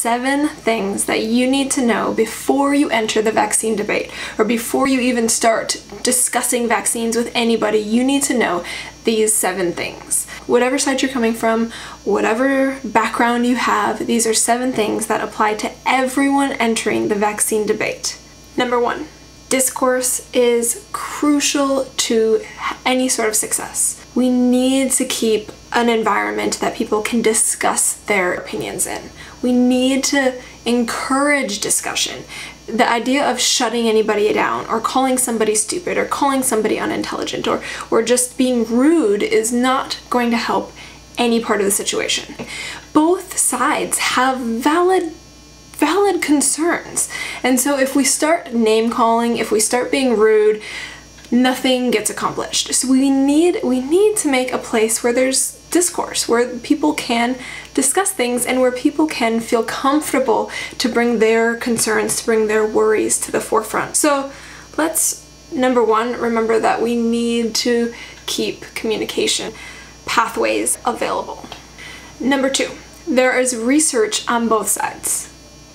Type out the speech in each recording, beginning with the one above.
7 things that you need to know before you enter the vaccine debate, or before you even start discussing vaccines with anybody. You need to know these 7 things. Whatever side you're coming from, whatever background you have, these are 7 things that apply to everyone entering the vaccine debate. Number 1, discourse is crucial to any sort of success. We need to keep an environment that people can discuss their opinions in. We need to encourage discussion. The idea of shutting anybody down, or calling somebody stupid, or calling somebody unintelligent, or just being rude is not going to help any part of the situation. Both sides have valid concerns. And so if we start name calling, if we start being rude, nothing gets accomplished. So we need to make a place where there's discourse, where people can discuss things and where people can feel comfortable to bring their concerns, to bring their worries to the forefront. So let's, number 1, remember that we need to keep communication pathways available. Number 2, there is research on both sides.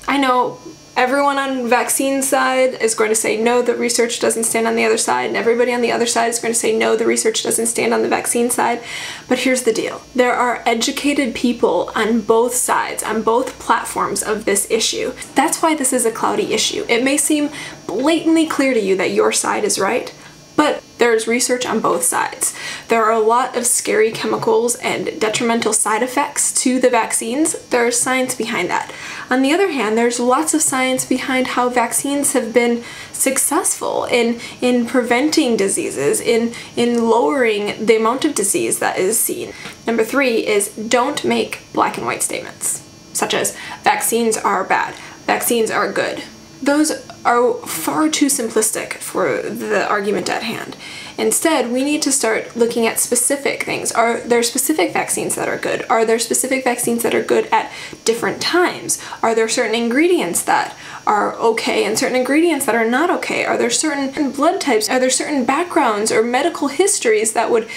I know everyone on vaccine side is going to say no, the research doesn't stand on the other side, and everybody on the other side is going to say no, the research doesn't stand on the vaccine side. But here's the deal. There are educated people on both sides, on both platforms of this issue. That's why this is a cloudy issue. It may seem blatantly clear to you that your side is right, but there's research on both sides. There are a lot of scary chemicals and detrimental side effects to the vaccines. There's science behind that. On the other hand, there's lots of science behind how vaccines have been successful in preventing diseases, in lowering the amount of disease that is seen. Number 3 is don't make black and white statements, such as vaccines are bad, vaccines are good. Those are far too simplistic for the argument at hand. Instead, we need to start looking at specific things. Are there specific vaccines that are good? Are there specific vaccines that are good at different times? Are there certain ingredients that are okay and certain ingredients that are not okay? Are there certain blood types? Are there certain backgrounds or medical histories that would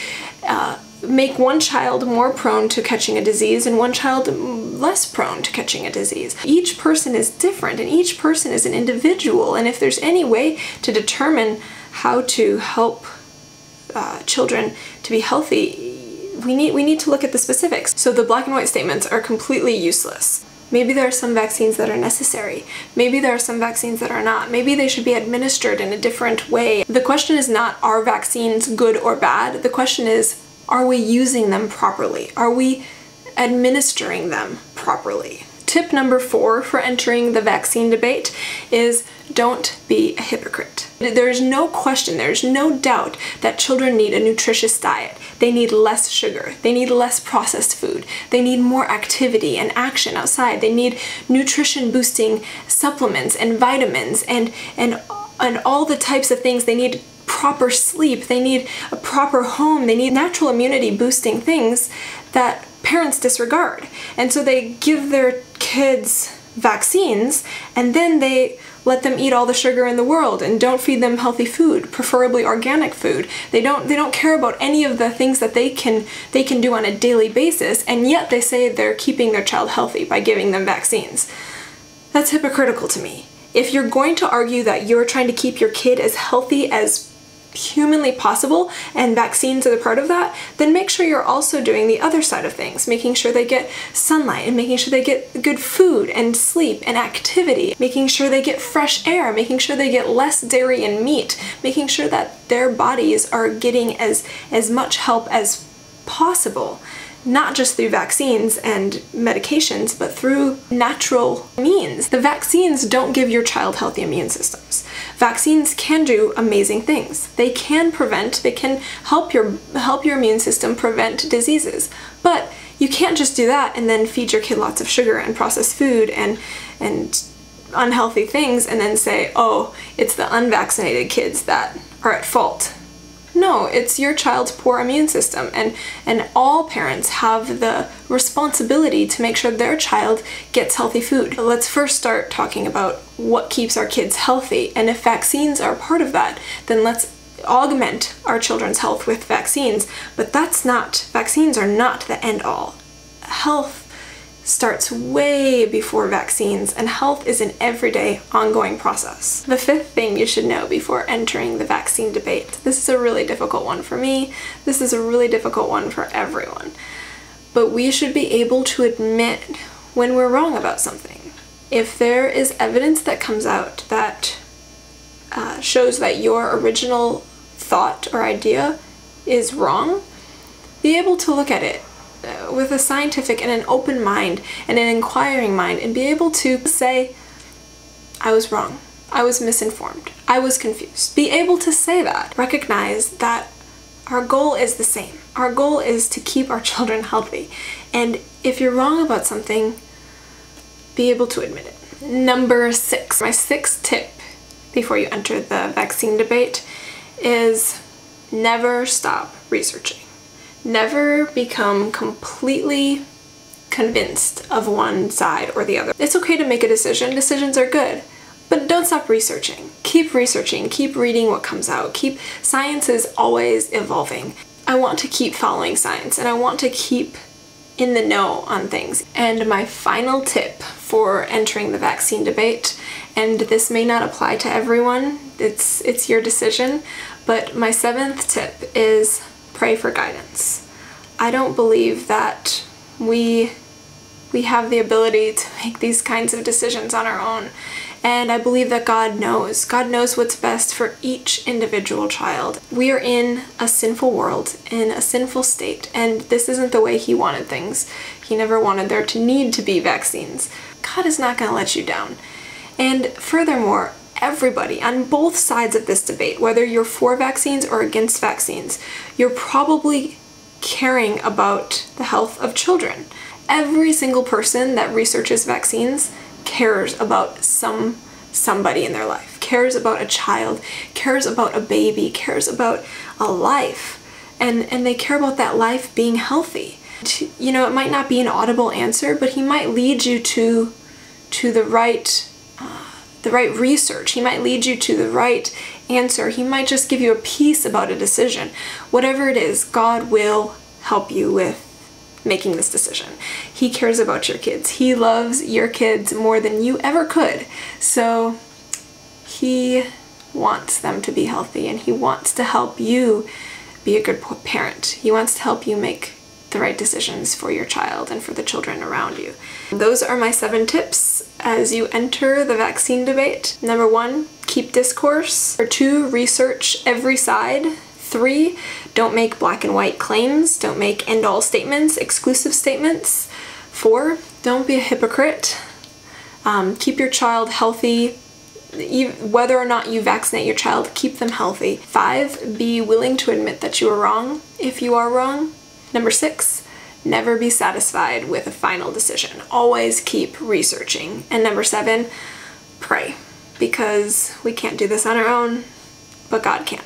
make one child more prone to catching a disease and one child less prone to catching a disease? Each person is different and each person is an individual, and if there's any way to determine how to help children to be healthy, we need to look at the specifics. So the black and white statements are completely useless. Maybe there are some vaccines that are necessary. Maybe there are some vaccines that are not. Maybe they should be administered in a different way. The question is not, are vaccines good or bad? The question is, are we using them properly? Are we administering them properly? Tip number 4 for entering the vaccine debate is don't be a hypocrite. There is no question, there is no doubt that children need a nutritious diet. They need less sugar. They need less processed food. They need more activity and action outside. They need nutrition boosting supplements and vitamins and all the types of things. They need proper sleep. They need a proper home. They need natural immunity boosting things that parents disregard. And so they give their kids vaccines and then they let them eat all the sugar in the world and don't feed them healthy food, preferably organic food. They don't care about any of the things that they can do on a daily basis, and yet they say they're keeping their child healthy by giving them vaccines. That's hypocritical to me. If you're going to argue that you're trying to keep your kid as healthy as humanly possible and vaccines are the part of that, then make sure you're also doing the other side of things, making sure they get sunlight and making sure they get good food and sleep and activity, making sure they get fresh air, making sure they get less dairy and meat, making sure that their bodies are getting as much help as possible, not just through vaccines and medications, but through natural means. The vaccines don't give your child healthy immune systems. Vaccines can do amazing things. They can help your immune system prevent diseases. But you can't just do that and then feed your kid lots of sugar and processed food and unhealthy things and then say, oh, it's the unvaccinated kids that are at fault. No, it's your child's poor immune system, and all parents have the responsibility to make sure their child gets healthy food. Let's first start talking about what keeps our kids healthy, and if vaccines are part of that, then let's augment our children's health with vaccines, but vaccines are not the end all. Health starts way before vaccines, and health is an everyday, ongoing process. The fifth thing you should know before entering the vaccine debate. This is a really difficult one for me. This is a really difficult one for everyone. But we should be able to admit when we're wrong about something. If there is evidence that comes out that shows that your original thought or idea is wrong, be able to look at it with a scientific and an open mind and an inquiring mind, and be able to say, I was wrong, I was misinformed, I was confused. Be able to say that. Recognize that our goal is the same. Our goal is to keep our children healthy. And if you're wrong about something, be able to admit it. Number 6, my 6th tip before you enter the vaccine debate is never stop researching. Never become completely convinced of one side or the other. It's okay to make a decision. Decisions are good, but don't stop researching. Keep researching, keep reading what comes out. Science is always evolving. I want to keep following science, and I want to keep in the know on things. And my final tip for entering the vaccine debate, and this may not apply to everyone, it's your decision, but my 7th tip is pray for guidance. I don't believe that we have the ability to make these kinds of decisions on our own. And I believe that God knows. God knows what's best for each individual child. We are in a sinful world, in a sinful state, and this isn't the way He wanted things. He never wanted there to need to be vaccines. God is not going to let you down. And furthermore, everybody on both sides of this debate, whether you're for vaccines or against vaccines, you're probably caring about the health of children. Every single person that researches vaccines cares about somebody in their life, cares about a child, cares about a baby, cares about a life, and they care about that life being healthy. You know, it might not be an audible answer, but He might lead you to the right research. He might lead you to the right answer. He might just give you a piece about a decision. Whatever it is, God will help you with making this decision. He cares about your kids. He loves your kids more than you ever could. So He wants them to be healthy, and He wants to help you be a good parent. He wants to help you make the right decisions for your child and for the children around you. Those are my 7 tips as you enter the vaccine debate. Number 1, keep discourse. Number 2, research every side. 3, don't make black and white claims. Don't make end-all statements, exclusive statements. 4, don't be a hypocrite. Keep your child healthy. Whether or not you vaccinate your child, keep them healthy. 5, be willing to admit that you are wrong if you are wrong. Number 6, never be satisfied with a final decision. Always keep researching. And number 7, pray. Because we can't do this on our own, but God can.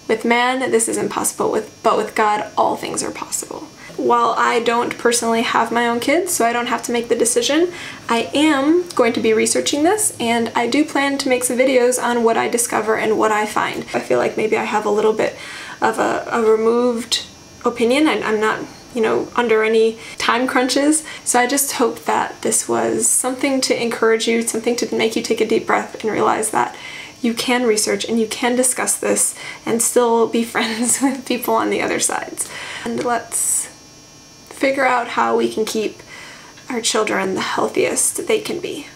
With man, this is impossible, but with God, all things are possible. While I don't personally have my own kids, so I don't have to make the decision, I am going to be researching this, and I do plan to make some videos on what I discover and what I find. I feel like maybe I have a little bit of a removed opinion. I'm not, under any time crunches, so I just hope that this was something to encourage you, something to make you take a deep breath and realize that you can research and you can discuss this and still be friends with people on the other sides. And let's figure out how we can keep our children the healthiest they can be.